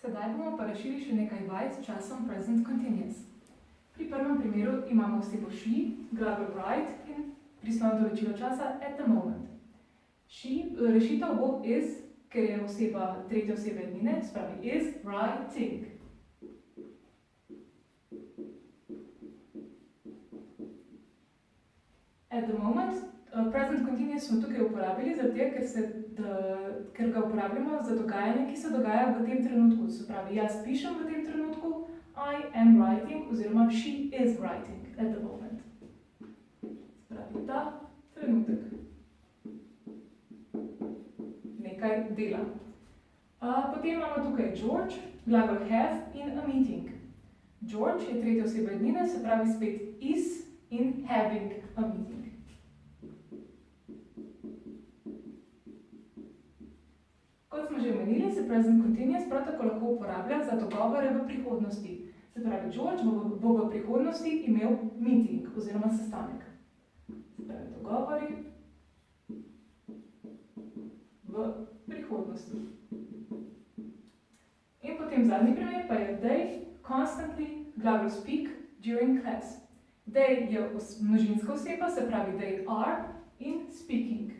Sedaj bomo pa rešili še nekaj vaj s časom present continuous. Pri prvem primeru imamo osebo she, glagol right in pristojno določilo časa at the moment. Rešitev bo is, ker je oseba tretje osebe ednine, spravi is writing. At the moment, present continuous smo tukaj uporabili, zato ker ga uporabljamo za dogajanje, ki se dogaja v tem trenutku. Se pravi, jaz pišem v tem trenutku, I am writing, oziroma she is writing at the moment. Se pravi, ta trenutek nekaj dela. Potem imamo tukaj George, glagol have in a meeting. George je tretja oseba ednine, se pravi spet is in having a meeting. Kot smo že omenili, se present continuous prav tako lahko uporablja za dogovore v prihodnosti. Se pravi, George bo v prihodnosti imel meeting oziroma sestanek. Se pravi, dogovori v prihodnosti. In potem zadnji primer pa je they constantly glagol speak during class. They je množinska oseba, se pravi they are in speaking.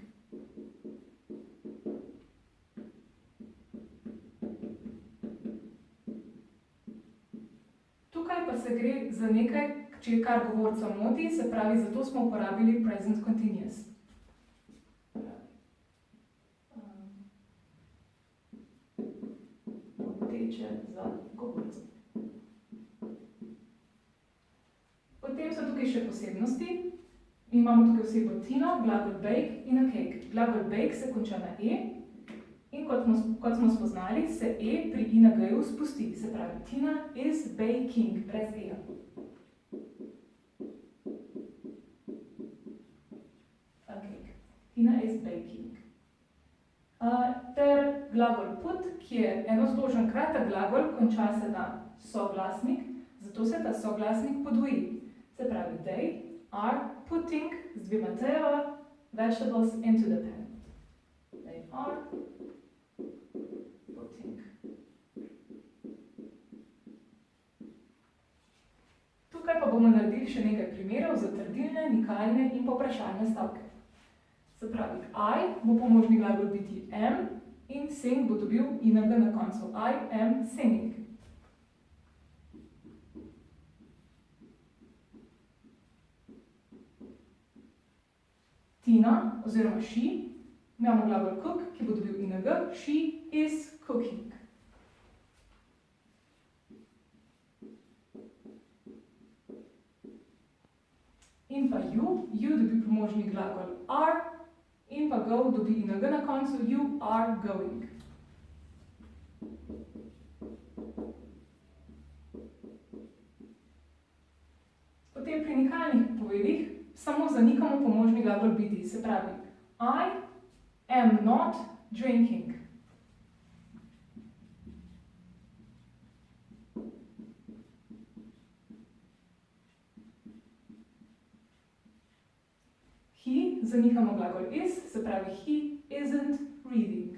Tukaj pa se gre za nekaj, kar govorca moti, se pravi, zato smo uporabili present continuous. Moteče za govorca. Potem so tukaj še posebnosti. Imamo tukaj osebo Tina, glagol bake in a cake. Glagol bake se konča na e in kot smo spoznali, se e pri ing-ju spusti. Se pravi, Tina is baking, brez e-ja. A cake. Tina is baking. Ter glagol put, ki je enostožen kratek glagol, konča se na soglasnik, zato se ta soglasnik podvoji. Se pravi, they are putting, z dvema t-jeva, vegetables into the pan. They are putting. Tukaj pa bomo naredili še nekaj primerov za trdilne, nikalne in povprašalne stavke. Se pravi, I bo pomožni glagol biti am in sing bo dobil ing na koncu. I am singing. Tina oziroma she, imamo glagol cook, ki bo dobil ing, she is cooking. In pa you dobi pomožni glagol are in pa go dobi ing na koncu, you are going. Potem pri nikalnih povedih samo zanikamo pomožni glagol biti, se pravi, I am not drinking. He, zanikamo glagol is, se pravi, he isn't reading.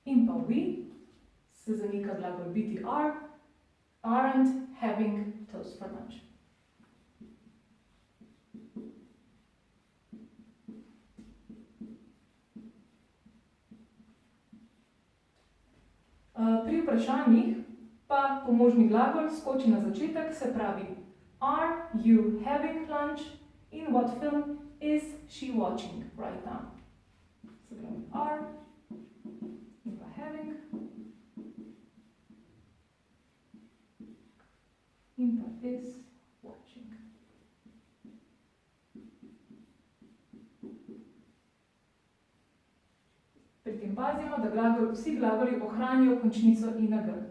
In pa we, se zanika glagol biti aren't having toast for lunch. Pri vprašanjih pa pomožni glagol skoči na začetek, se pravi, are you having lunch? In what film is she watching right now? Se pravi, are in pa having. In pa is watching. Pri tem pazimo, da vsi glagoli ohranijo končnico ing.